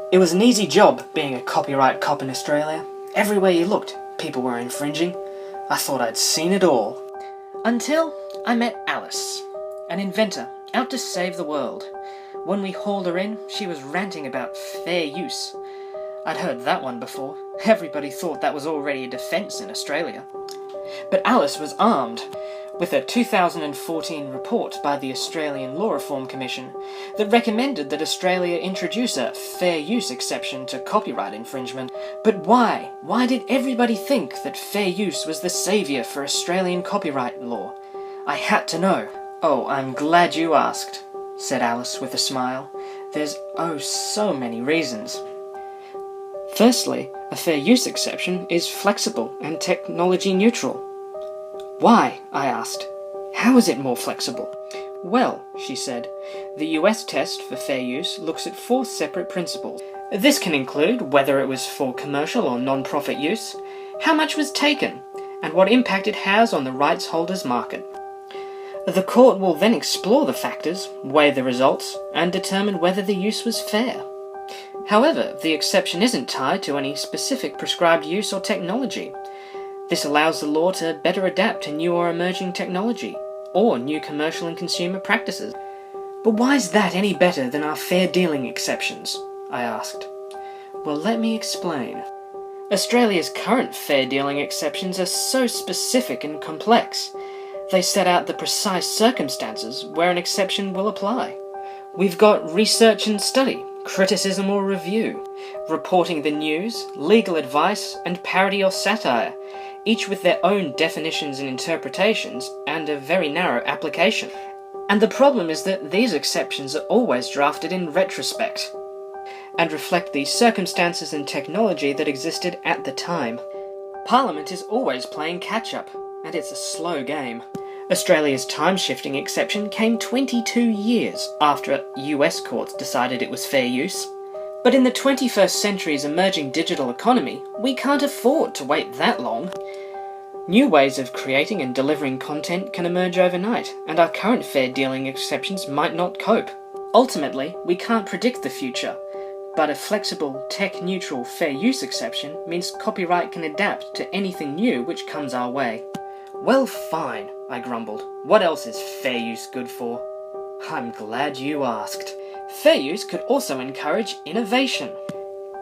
It was an easy job being a copyright cop in Australia. Everywhere you looked, people were infringing. I thought I'd seen it all. Until I met Alice, an inventor out to save the world. When we hauled her in, she was ranting about fair use. I'd heard that one before. Everybody thought that was already a defence in Australia. But Alice was armed with a 2014 report by the Australian Law Reform Commission that recommended that Australia introduce a fair use exception to copyright infringement. But why? Why did everybody think that fair use was the saviour for Australian copyright law? I had to know. Oh, I'm glad you asked, said Alice with a smile. There's so many reasons. Firstly, a fair use exception is flexible and technology neutral. Why? I asked. How is it more flexible? Well, she said, the US test for fair use looks at 4 separate principles. This can include whether it was for commercial or non-profit use, how much was taken, and what impact it has on the rights holder's market. The court will then explore the factors, weigh the results, and determine whether the use was fair. However, the exception isn't tied to any specific prescribed use or technology. This allows the law to better adapt to new or emerging technology, or new commercial and consumer practices. But why is that any better than our fair dealing exceptions? I asked. Well, let me explain. Australia's current fair dealing exceptions are so specific and complex. They set out the precise circumstances where an exception will apply. We've got research and study, criticism or review, reporting the news, legal advice, and parody or satire, each with their own definitions and interpretations, and a very narrow application. And the problem is that these exceptions are always drafted in retrospect, and reflect the circumstances and technology that existed at the time. Parliament is always playing catch-up, and it's a slow game. Australia's time-shifting exception came 22 years after US courts decided it was fair use. But in the 21st century's emerging digital economy, we can't afford to wait that long. New ways of creating and delivering content can emerge overnight, and our current fair dealing exceptions might not cope. Ultimately, we can't predict the future, but a flexible, tech-neutral fair use exception means copyright can adapt to anything new which comes our way. Well, fine, I grumbled. What else is fair use good for? I'm glad you asked. Fair use could also encourage innovation.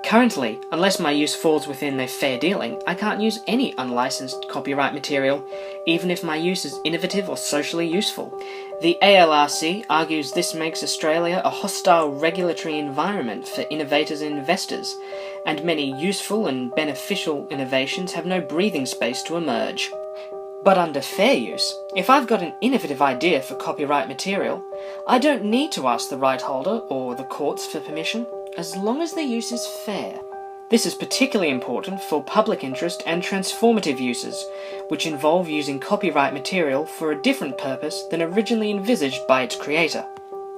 Currently, unless my use falls within the fair dealing, I can't use any unlicensed copyright material, even if my use is innovative or socially useful. The ALRC argues this makes Australia a hostile regulatory environment for innovators and investors, and many useful and beneficial innovations have no breathing space to emerge. But under fair use, if I've got an innovative idea for copyright material, I don't need to ask the right holder or the courts for permission, as long as the use is fair. This is particularly important for public interest and transformative uses, which involve using copyright material for a different purpose than originally envisaged by its creator.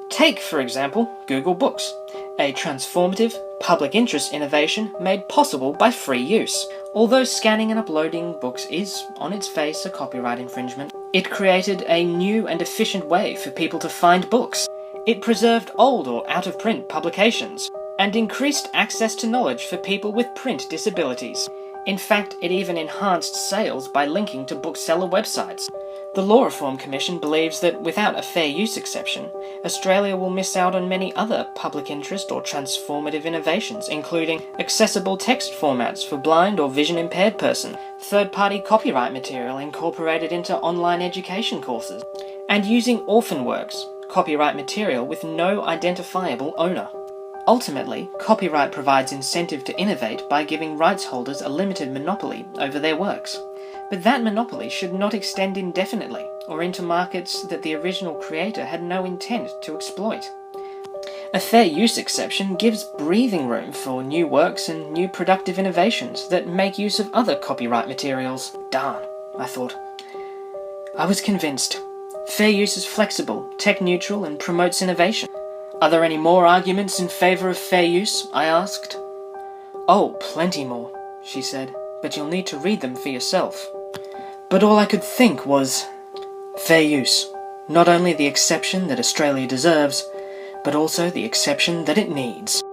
Take, for example, Google Books, a transformative, public interest innovation made possible by free use. Although scanning and uploading books is, on its face, a copyright infringement, it created a new and efficient way for people to find books. It preserved old or out-of-print publications, and increased access to knowledge for people with print disabilities. In fact, it even enhanced sales by linking to bookseller websites. The Law Reform Commission believes that without a fair use exception, Australia will miss out on many other public interest or transformative innovations, including accessible text formats for blind or vision impaired persons, third-party copyright material incorporated into online education courses, and using orphan works, copyright material with no identifiable owner. Ultimately, copyright provides incentive to innovate by giving rights holders a limited monopoly over their works. But that monopoly should not extend indefinitely, or into markets that the original creator had no intent to exploit. A fair use exception gives breathing room for new works and new productive innovations that make use of other copyright materials. Darn, I thought. I was convinced. Fair use is flexible, tech-neutral, and promotes innovation. Are there any more arguments in favour of fair use? I asked. Oh, plenty more, she said, but you'll need to read them for yourself. But all I could think was, fair use, not only the exception that Australia deserves, but also the exception that it needs.